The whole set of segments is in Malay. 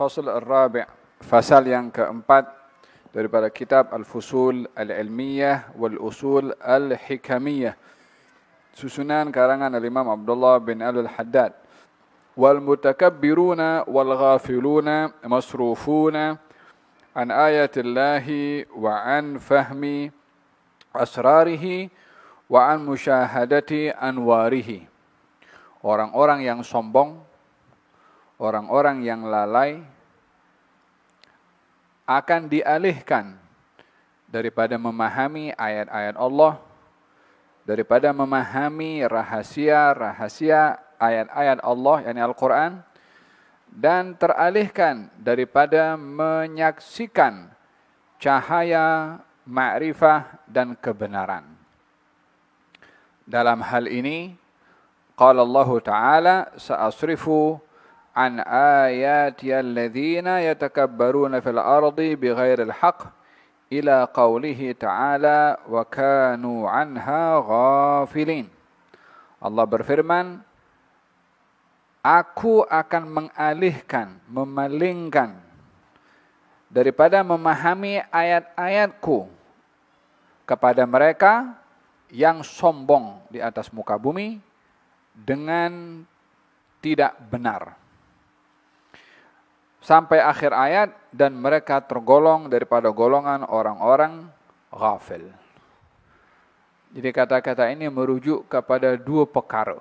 Al-Fasl Al-Rabi' Fasal yang keempat daripada kitab Al-Fusul Al-Ilmiyah Wal-Usul Al-Hikamiyah, susunan karangan Al-Imam Abdullah bin Al-Haddad. Wal-mutakabbiruna wal-ghafiluna masrufuna an ayatillahi wa an fahmi asrarihi wa an musyahadati anwarihi. Orang-orang yang sombong, orang-orang yang lalai akan dialihkan daripada memahami ayat-ayat Allah, daripada memahami rahasia-rahasia ayat-ayat Allah, yakni Al-Quran, dan teralihkan daripada menyaksikan cahaya ma'rifah dan kebenaran. Dalam hal ini, qala Allah Ta'ala, sa'asrifu an ayati alladhina yatakabbaruna fil ardi bighairil haqq ila qawlihi ta'ala wa kanu anha ghafilin. Allah berfirman, aku akan mengalihkan, memalingkan daripada memahami ayat-ayatku kepada mereka yang sombong di atas muka bumi dengan tidak benar. Sampai akhir ayat, dan mereka tergolong daripada golongan orang-orang ghafil. Jadi kata-kata ini merujuk kepada dua perkara.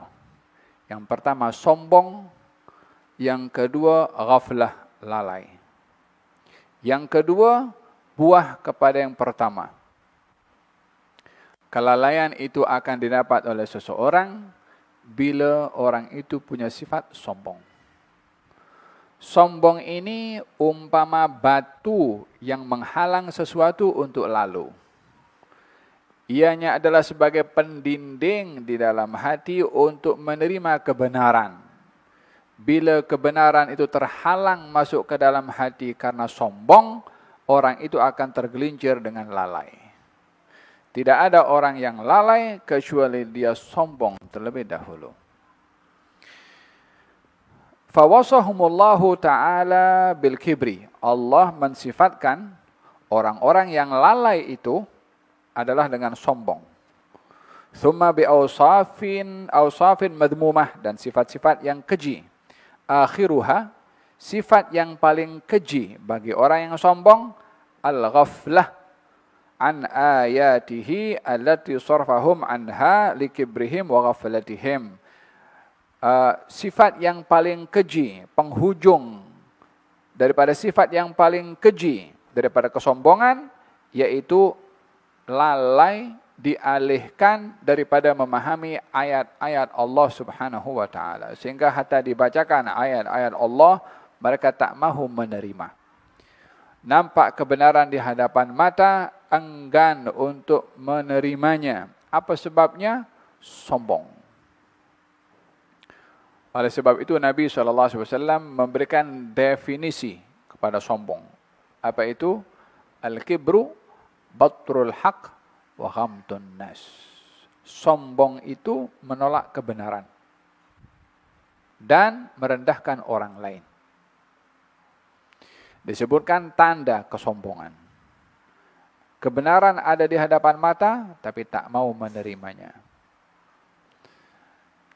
Yang pertama sombong, yang kedua ghaflah, lalai. Yang kedua buah kepada yang pertama. Kelalaian itu akan didapat oleh seseorang bila orang itu punya sifat sombong. Sombong ini umpama batu yang menghalang sesuatu untuk lalu. Ianya adalah sebagai pendinding di dalam hati untuk menerima kebenaran. Bila kebenaran itu terhalang masuk ke dalam hati karena sombong, orang itu akan tergelincir dengan lalai. Tidak ada orang yang lalai kecuali dia sombong terlebih dahulu. Fawasahumullahu ta'ala bil kibri. Allah mensifatkan orang-orang yang lalai itu adalah dengan sombong. Thumma bi awsafin madmumah, dan sifat-sifat yang keji. Akhiruha, sifat yang paling keji bagi orang yang sombong, al-ghaflah an ayatihi allati sarfahum anha likibrihim wa ghaflatihim. Sifat yang paling keji, penghujung daripada sifat yang paling keji daripada kesombongan, yaitu lalai, dialihkan daripada memahami ayat-ayat Allah Subhanahu wa Ta'ala. Sehingga hatta dibacakan ayat-ayat Allah, mereka tak mahu menerima. Nampak kebenaran di hadapan mata, enggan untuk menerimanya. Apa sebabnya? Sombong. Oleh sebab itu Nabi SAW memberikan definisi kepada sombong. Apa itu? Al-kibru batrul haq wa ghamtun nas. Sombong itu menolak kebenaran dan merendahkan orang lain. Disebutkan tanda kesombongan. Kebenaran ada di hadapan mata, tapi tak mau menerimanya.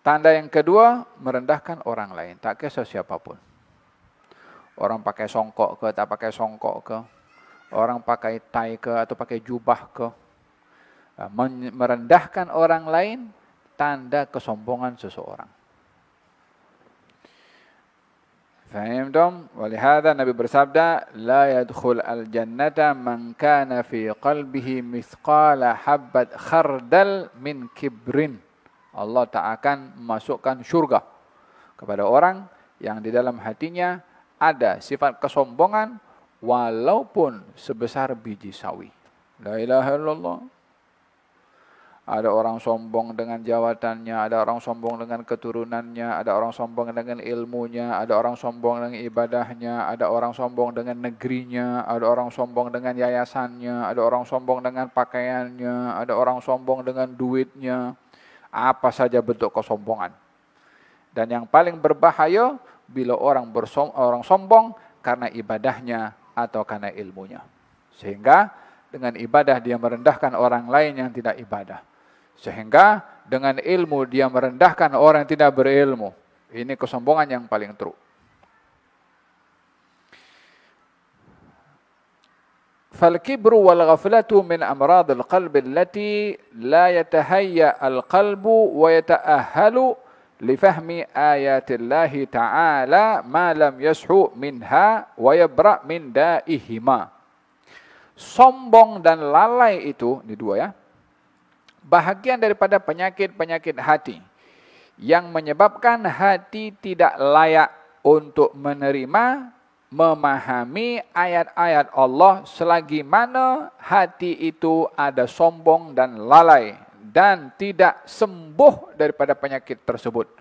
Tanda yang kedua, merendahkan orang lain, tak kisah siapapun. Orang pakai songkok ke, tak pakai songkok ke. Orang pakai tai ke, atau pakai jubah ke. Merendahkan orang lain, tanda kesombongan seseorang. Fahimtum? Walihada Nabi bersabda, la yadkhul al-jannata man kana fi qalbihi mithqala habbat khardal min kibrin. Allah tak akan memasukkan syurga kepada orang yang di dalam hatinya ada sifat kesombongan walaupun sebesar biji sawi. La ilaha illallah. Ada orang sombong dengan jawatannya, ada orang sombong dengan keturunannya, ada orang sombong dengan ilmunya, ada orang sombong dengan ibadahnya, ada orang sombong dengan negerinya, ada orang sombong dengan yayasannya, ada orang sombong dengan pakaiannya, ada orang sombong dengan duitnya. Apa saja bentuk kesombongan. Dan yang paling berbahaya bila orang sombong karena ibadahnya atau karena ilmunya. Sehingga dengan ibadah dia merendahkan orang lain yang tidak ibadah. Sehingga dengan ilmu dia merendahkan orang yang tidak berilmu. Ini kesombongan yang paling teruk. فالكبر والغفلة من أمراض القلب التي لا يتهيأ القلب ويتأهل لفهم آيات الله تعالى ما لم يسحو منها ويبرأ من دائهما. Sombong dan lalai itu, ini dua ya, bahagian daripada penyakit-penyakit hati yang menyebabkan hati tidak layak untuk menerima, memahami ayat-ayat Allah selagi mana hati itu ada sombong dan lalai dan tidak sembuh daripada penyakit tersebut.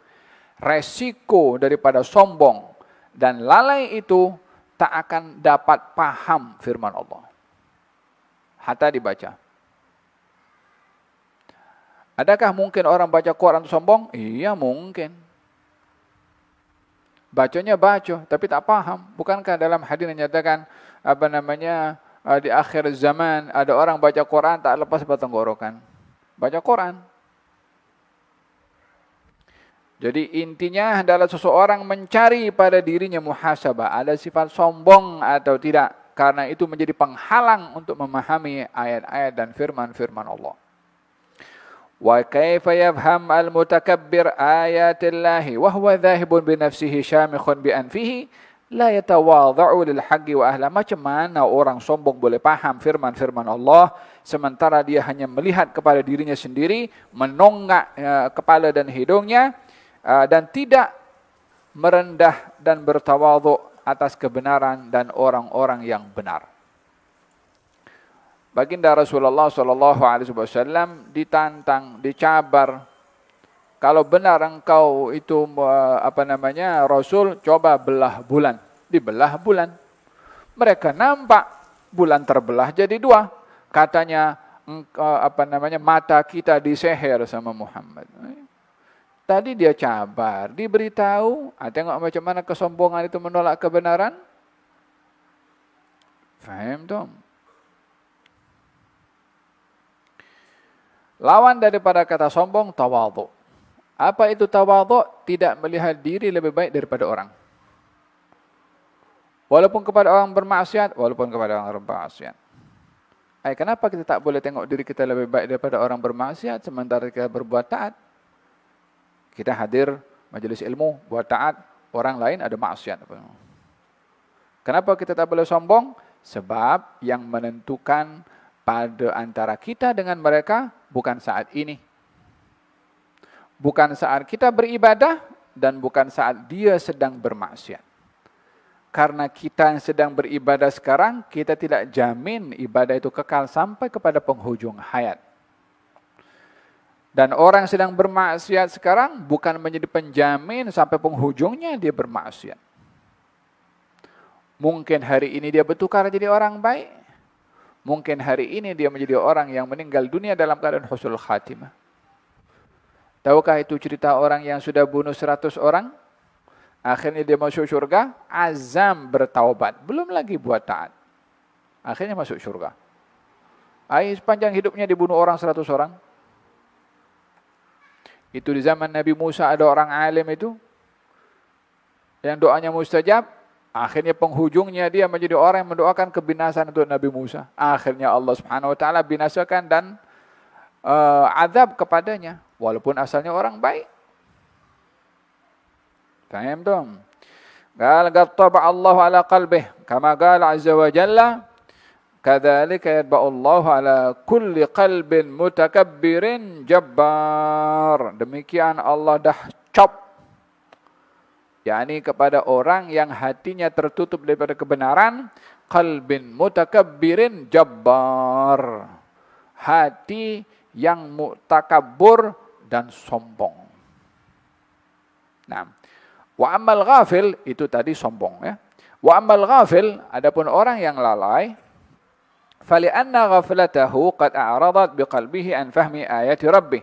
Resiko daripada sombong dan lalai itu tak akan dapat paham firman Allah. Hatta dibaca. Adakah mungkin orang baca Quran itu sombong? Iya mungkin. Bacanya baca, tapi tak paham. Bukankah dalam hadis menyatakan di akhir zaman ada orang baca Quran tak lepas tenggorokan. Baca Quran. Jadi intinya adalah seseorang mencari pada dirinya muhasabah, ada sifat sombong atau tidak. Karena itu menjadi penghalang untuk memahami ayat-ayat dan firman-firman Allah. Wa kaifa yafham al-mutakabbir ayatillahi wa huwa dhahibun bi nafsihi syamikhun bi anfihi la yatawadha'u lil haqqi wa ahla. Macam mana orang sombong boleh paham firman-firman Allah sementara dia hanya melihat kepada dirinya sendiri, menonggak kepala dan hidungnya dan tidak merendah dan bertawadhu atas kebenaran dan orang-orang yang benar. Baginda Rasulullah SAW ditantang, dicabar. Kalau benar engkau itu Rasul, coba belah bulan. Dibelah bulan. Mereka nampak bulan terbelah jadi dua. Katanya mata kita diseher sama Muhammad. Tadi dia cabar, diberitahu, tengok macam mana kesombongan itu menolak kebenaran. Faham tak? Lawan daripada kata sombong, tawadhu. Apa itu tawadhu? Tidak melihat diri lebih baik daripada orang. Walaupun kepada orang bermaksiat, walaupun kepada orang bermaksiat. Kenapa kita tak boleh tengok diri kita lebih baik daripada orang bermaksiat sementara kita berbuat taat? Kita hadir majelis ilmu, buat taat, orang lain ada maksiat. Kenapa kita tak boleh sombong? Sebab yang menentukan pada antara kita dengan mereka bukan saat ini. Bukan saat kita beribadah dan bukan saat dia sedang bermaksiat. Karena kita yang sedang beribadah sekarang, kita tidak jamin ibadah itu kekal sampai kepada penghujung hayat. Dan orang sedang bermaksiat sekarang bukan menjadi penjamin sampai penghujungnya dia bermaksiat. Mungkin hari ini dia bertukar jadi orang baik. Mungkin hari ini dia menjadi orang yang meninggal dunia dalam keadaan husnul khatimah. Tahukah itu cerita orang yang sudah bunuh 100 orang? Akhirnya dia masuk syurga, azam bertaubat. Belum lagi buat taat. Akhirnya masuk syurga. Sepanjang hidupnya dibunuh orang 100 orang. Itu di zaman Nabi Musa ada orang alim itu yang doanya mustajab. Akhirnya penghujungnya dia menjadi orang yang mendoakan kebinasan untuk Nabi Musa. Akhirnya Allah Subhanahu Wa Taala binasakan dan azab kepadanya. Walaupun asalnya orang baik. Faham dong? Qala qattaba Allah ala qalbih kama qala azza wa jalla kadzalika yatba'u Allah ala kulli qalbin mutakabbirin jabbar. Demikian Allah dah cop, yakni kepada orang yang hatinya tertutup daripada kebenaran, qalbin mutakabbirin jabbar, hati yang mutakabbur dan sombong. Nah, wa ammal ghafil itu tadi sombong ya. Wa ammal ghafil adapun orang yang lalai, fali'anna ghaflatahu qad a'radat biqalbihi an fahmi ayati rabbih.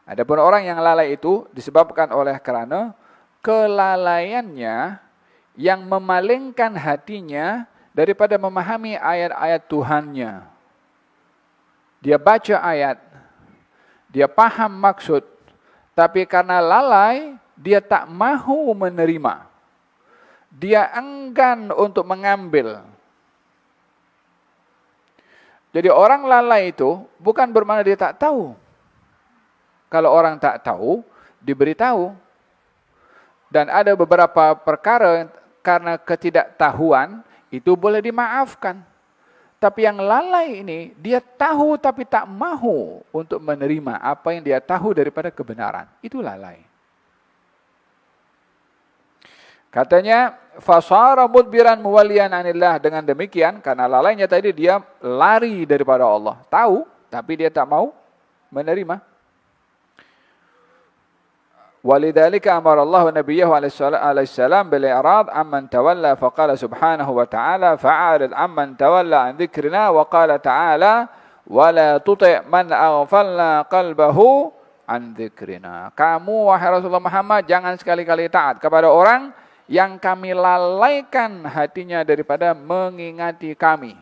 Adapun orang yang lalai itu disebabkan oleh kerana kelalaiannya yang memalingkan hatinya daripada memahami ayat-ayat Tuhannya. Dia baca ayat, dia paham maksud, tapi karena lalai, dia tak mahu menerima. Dia enggan untuk mengambil. Jadi orang lalai itu bukan bermakna dia tak tahu. Kalau orang tak tahu, diberitahu. Dan ada beberapa perkara karena ketidaktahuan itu boleh dimaafkan. Tapi yang lalai ini, dia tahu tapi tak mahu untuk menerima apa yang dia tahu daripada kebenaran. Itu lalai. Katanya, fasara mudbiran muwaliyan anillah. Dengan demikian, karena lalainya tadi dia lari daripada Allah. Tahu, tapi dia tak mau menerima. Walidhalika amara Allah nabiyahu alaihi salam bil i'rad amman tawalla faqala subhanahu wa ta'ala fa'arid amman tawalla an dzikrina wa qala ta'ala wala tuti' man aghfalna qalbahu an dzikrina. Kamu wahai Rasulullah Muhammad jangan sekali-kali taat kepada orang yang kami lalaikan hatinya daripada mengingati kami.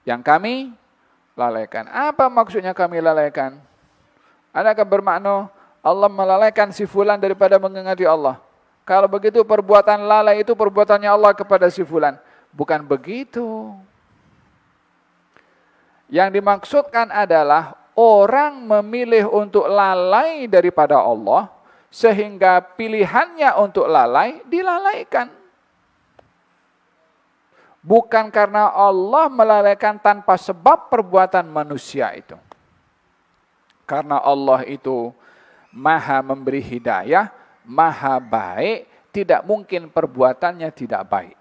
Yang kami lalaikan. Apa maksudnya kami lalaikan? Adakah bermakna Allah melalaikan si fulan daripada mengingati Allah? Kalau begitu perbuatan lalai itu perbuatannya Allah kepada si fulan. Bukan begitu. Yang dimaksudkan adalah orang memilih untuk lalai daripada Allah sehingga pilihannya untuk lalai dilalaikan. Bukan karena Allah melalaikan tanpa sebab perbuatan manusia itu. Karena Allah itu Maha memberi hidayah, Maha baik, tidak mungkin perbuatannya tidak baik.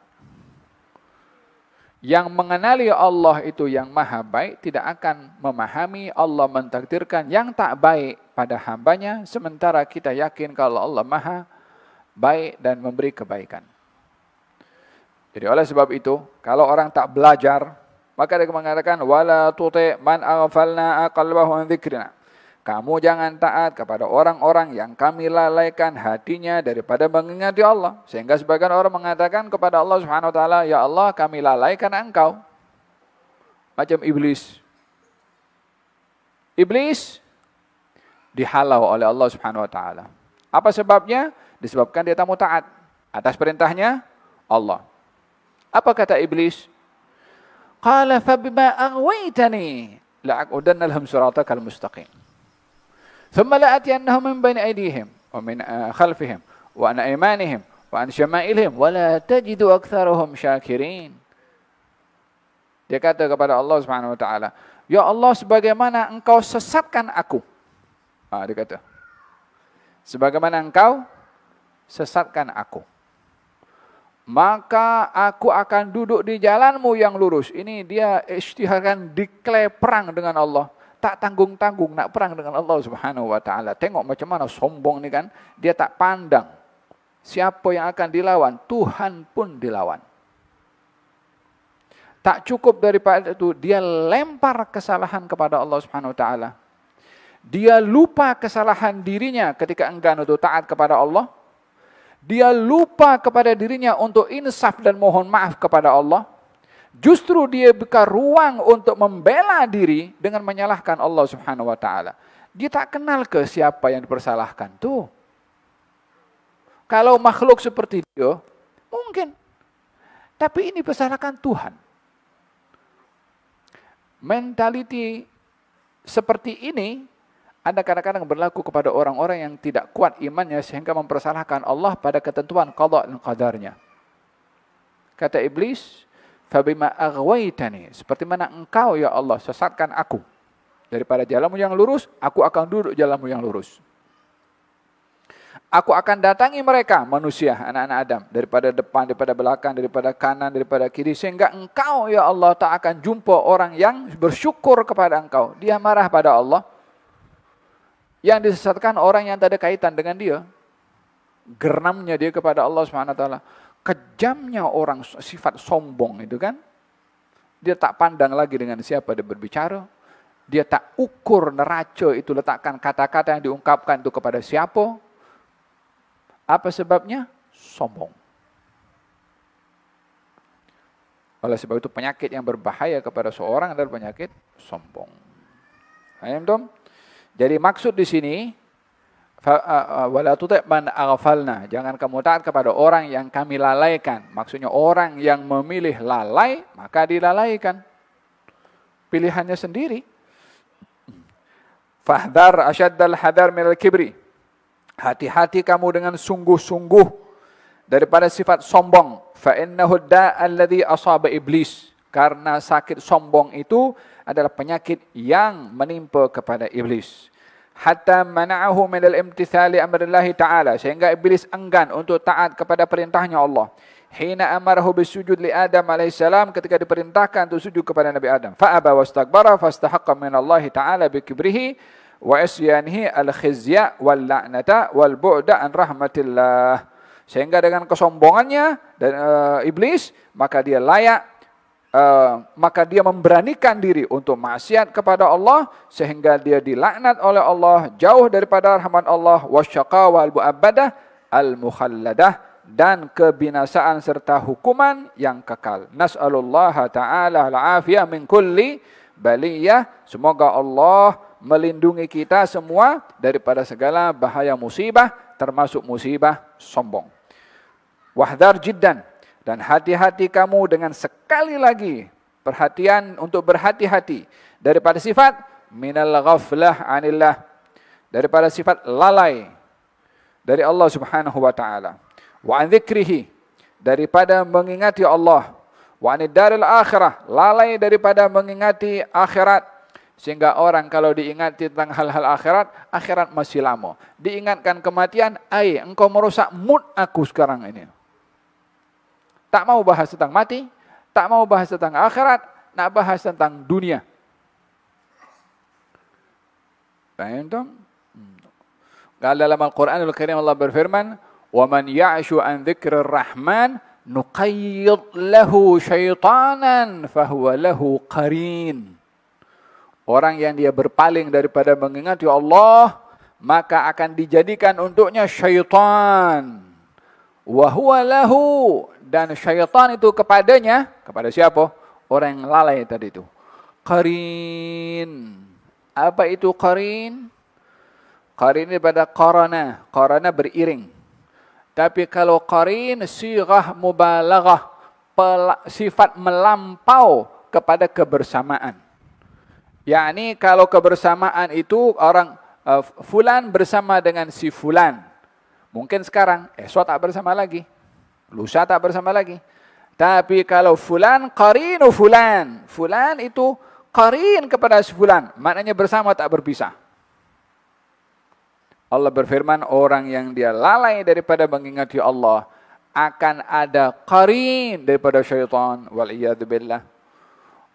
Yang mengenali Allah itu yang Maha baik, tidak akan memahami Allah mentakdirkan yang tak baik pada hambanya, sementara kita yakin kalau Allah Maha baik dan memberi kebaikan. Jadi oleh sebab itu, kalau orang tak belajar, maka dia mengatakan, wala tuti' man aghfalna qalbahu an dzikrina. Kamu jangan taat kepada orang-orang yang kami lalaikan hatinya daripada mengingati Allah. Sehingga sebagian orang mengatakan kepada Allah Subhanahu wa taala, ya Allah, kami lalaikan engkau. Macam iblis. Iblis dihalau oleh Allah Subhanahu wa taala. Apa sebabnya? Disebabkan dia tak mau taat atas perintahnya Allah. Apa kata iblis? Qala fa bima aghwaytani la'aqudanna lahum siratakal mustaqim. ثم لآتينهم من بين أيديهم ومن خلفهم وعن أيمانهم وعن شمائلهم ولا تجد أكثرهم شاكرين. Dia kata kepada Allah Subhanahu wa taala, "Ya Allah, sebagaimana engkau sesatkan aku." Dia kata, "Sebagaimana engkau sesatkan aku, maka aku akan duduk di jalanmu yang lurus." Ini dia isytiharkan declare perang dengan Allah. Tak tanggung-tanggung nak perang dengan Allah Subhanahu wa taala. Tengok macam mana sombong ni kan. Dia tak pandang siapa yang akan dilawan, Tuhan pun dilawan. Tak cukup daripada itu, dia lempar kesalahan kepada Allah Subhanahu wa taala. Dia lupa kesalahan dirinya ketika enggan untuk taat kepada Allah. Dia lupa kepada dirinya untuk insaf dan mohon maaf kepada Allah. Justru dia buka ruang untuk membela diri dengan menyalahkan Allah Subhanahu wa taala. Dia tak kenal ke siapa yang dipersalahkan tuh. Kalau makhluk seperti dia, mungkin. Tapi ini persalahkan Tuhan. Mentaliti seperti ini ada kadang-kadang berlaku kepada orang-orang yang tidak kuat imannya sehingga mempersalahkan Allah pada ketentuan qada dan qadarnya. Kata iblis, fabima aghwaytani, seperti mana engkau ya Allah sesatkan aku daripada jalanmu yang lurus, aku akan duduk jalanmu yang lurus. Aku akan datangi mereka, manusia, anak-anak Adam, daripada depan, daripada belakang, daripada kanan, daripada kiri, sehingga engkau ya Allah tak akan jumpa orang yang bersyukur kepada engkau. Dia marah pada Allah. Yang disesatkan orang yang tak ada kaitan dengan dia. Geramnya dia kepada Allah SWT. Kejamnya orang sifat sombong itu kan. Dia tak pandang lagi dengan siapa dia berbicara. Dia tak ukur neraca itu, letakkan kata-kata yang diungkapkan itu kepada siapa. Apa sebabnya? Sombong. Oleh sebab itu penyakit yang berbahaya kepada seorang adalah penyakit sombong. Paham dong? Jadi maksud di sini wala tuti' man aghfalna, jangan kamu taat kepada orang yang kami lalaikan. Maksudnya orang yang memilih lalai, maka dilalaikan. Pilihannya sendiri. Fahdhar asyaddal hadar minal kibri. Hati-hati kamu dengan sungguh-sungguh daripada sifat sombong. Fa innahu alladhi asaba iblis. Karena sakit sombong itu adalah penyakit yang menimpa kepada iblis. Hatta mana'ahu min al-imtithali amrillahi ta'ala, sehingga iblis enggan untuk taat kepada perintahnya Allah. Hina amarahu bisujud li Adam alaihissalam, ketika diperintahkan untuk sujud kepada Nabi Adam. Fa'aba wastakbara fastahaqqa min Allah ta'ala bikibrihi wa isyanihi al-khizya wal la'nata wal bu'da an rahmatillah. Sehingga dengan kesombongannya dan iblis, maka dia layak maka dia memberanikan diri untuk maksiat kepada Allah, sehingga dia dilaknat oleh Allah, jauh daripada rahmat Allah, wasyaqa wal mu'abbadah al mukhalladah, dan kebinasaan serta hukuman yang kekal. Nas'alullah ta'ala al-afiyah min kulli baliyah. Semoga Allah melindungi kita semua daripada segala bahaya musibah, termasuk musibah sombong. Wahdhar jiddan, dan hati-hati kamu dengan sekali lagi perhatian untuk berhati-hati daripada sifat minal ghaflah anillah, daripada sifat lalai dari Allah Subhanahu wa taala, wa an dzikrihi, daripada mengingati Allah, wa anid daril akhirah, lalai daripada mengingati akhirat, sehingga orang kalau diingati tentang hal-hal akhirat, akhirat masih lama. Diingatkan kematian, engkau merusak mood aku sekarang ini. Tak mau bahas tentang mati, tak mau bahas tentang akhirat, nak bahas tentang dunia. Paham dong? Kalau dalam Al-Quranul Karim Allah berfirman, وَمَنْ يَعْشُ عَنْ ذِكْرِ الرَّحْمَنِ نُقَيِّضْ لَهُ شَيْطَانًا فَهُوَ لَهُ قَرِينٌ. Orang yang dia berpaling daripada mengingati Allah, maka akan dijadikan untuknya syaitan. Wa huwa lahu, dan syaitan itu kepadanya, kepada siapa? Orang yang lalai tadi itu. Qarin. Apa itu qarin? Qarin daripada qarana. Qarana beriring. Tapi kalau qarin sighah mubalaghah, sifat melampau kepada kebersamaan. Yakni kalau kebersamaan itu orang fulan bersama dengan si fulan. Mungkin sekarang, esok tak bersama lagi. Lusa tak bersama lagi. Tapi kalau fulan, qarinu fulan. Fulan itu qarin kepada si fulan. Maknanya bersama tak berpisah. Allah berfirman, orang yang dia lalai daripada mengingati Allah, akan ada qarin daripada syaitan. Wal'iyadzubillah.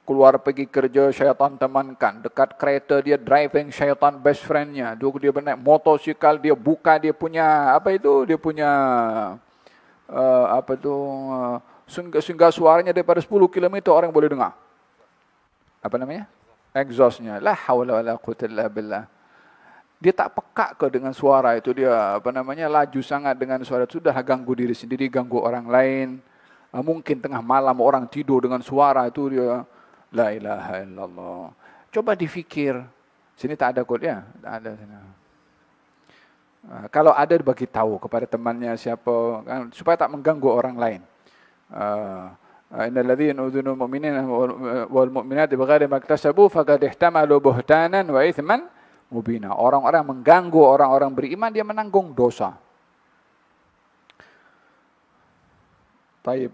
Keluar pergi kerja, syaitan temankan. Dekat kereta dia driving, syaitan best friendnya. Dia naik motosikal, dia buka dia punya, dia punya, sehingga suaranya daripada 10 km orang boleh dengar. Apa namanya? Exhaustnya. La hawla wa la quwwata illa billah. Dia tak peka ke dengan suara itu. Dia, laju sangat dengan suara itu. Sudah ganggu diri sendiri, ganggu orang lain. Mungkin tengah malam orang tidur dengan suara itu dia, la ilaha illallah. Coba difikir. Sini tak ada kodnya? Tak ada. Kalau ada bagi tahu kepada temannya siapa, kan, supaya tak mengganggu orang lain. Innal ladzina udhinu mu'minina wal mu'minati bighairi maktasabu faqad ihtamalu buhtanan wa itsman mubina. Orang-orang mengganggu orang-orang beriman, dia menanggung dosa. Baik.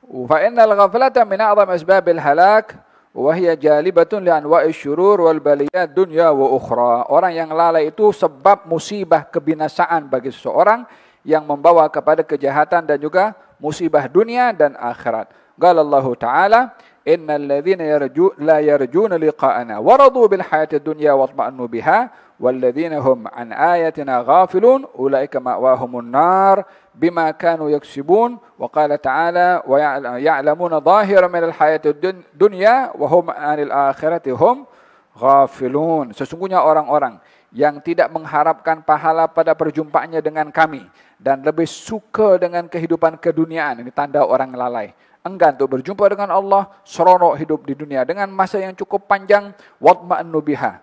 فإن الغفلة من أعظم أسباب الهلاك وهي جالبة لأنواع الشرور والبليات دنيا وأخرى. Orang yang lalai itu sebab musibah kebinasaan bagi seseorang yang membawa kepada kejahatan dan juga musibah dunia dan akhirat. Qala Allah Ta'ala, innal ladzina la yarjuna liqa'ana wa radu bil hayati dunya wa atma'annu biha wal ladzina hum an ayatina ghafilun ulaika ma'wahumun nar bima kanu yaksibun. Wa qala ta'ala wa ya'lamuna dhahiran minal hayati dunya wa hum 'anil akhirati hum ghafilun. Sesungguhnya orang-orang yang tidak mengharapkan pahala pada perjumpaannya dengan kami dan lebih suka dengan kehidupan keduniaan, ini tanda orang lalai. enggan untuk berjumpa dengan Allah, seronok hidup di dunia dengan masa yang cukup panjang, watma'annu biha,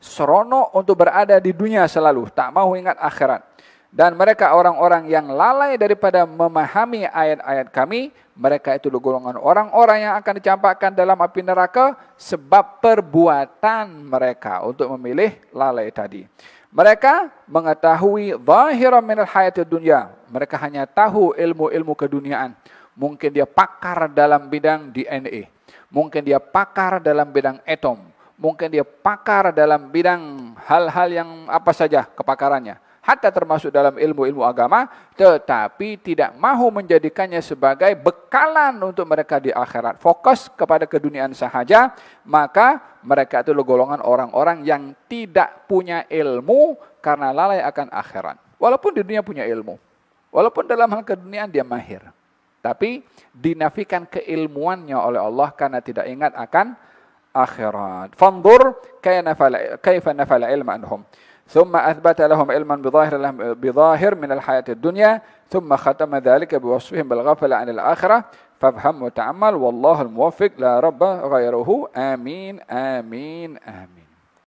seronok untuk berada di dunia selalu, tak mau ingat akhirat. Dan mereka orang-orang yang lalai daripada memahami ayat-ayat kami, mereka itu golongan orang-orang yang akan dicampakkan dalam api neraka sebab perbuatan mereka untuk memilih lalai tadi. Mereka mengetahui zahiran minal hayatid dunya. Mereka hanya tahu ilmu-ilmu keduniaan. Mungkin dia pakar dalam bidang DNA. Mungkin dia pakar dalam bidang atom. Mungkin dia pakar dalam bidang hal-hal yang apa saja kepakarannya. Hatta termasuk dalam ilmu-ilmu agama, tetapi tidak mahu menjadikannya sebagai bekalan untuk mereka di akhirat. Fokus kepada keduniaan sahaja, maka mereka itu golongan orang-orang yang tidak punya ilmu karena lalai akan akhirat. Walaupun di dunia punya ilmu, walaupun dalam hal keduniaan dia mahir, tapi dinafikan keilmuannya oleh Allah karena tidak ingat akan akhirat. Fanzur kaifa nafala ilma anhum. ثم أثبت لهم علما بظاهر من الحياة الدنيا ثم ختم ذلك بوصفهم بالغفلة عن الآخرة فافهم وتأمل والله الموفق لا رب غيره آمين آمين آمين.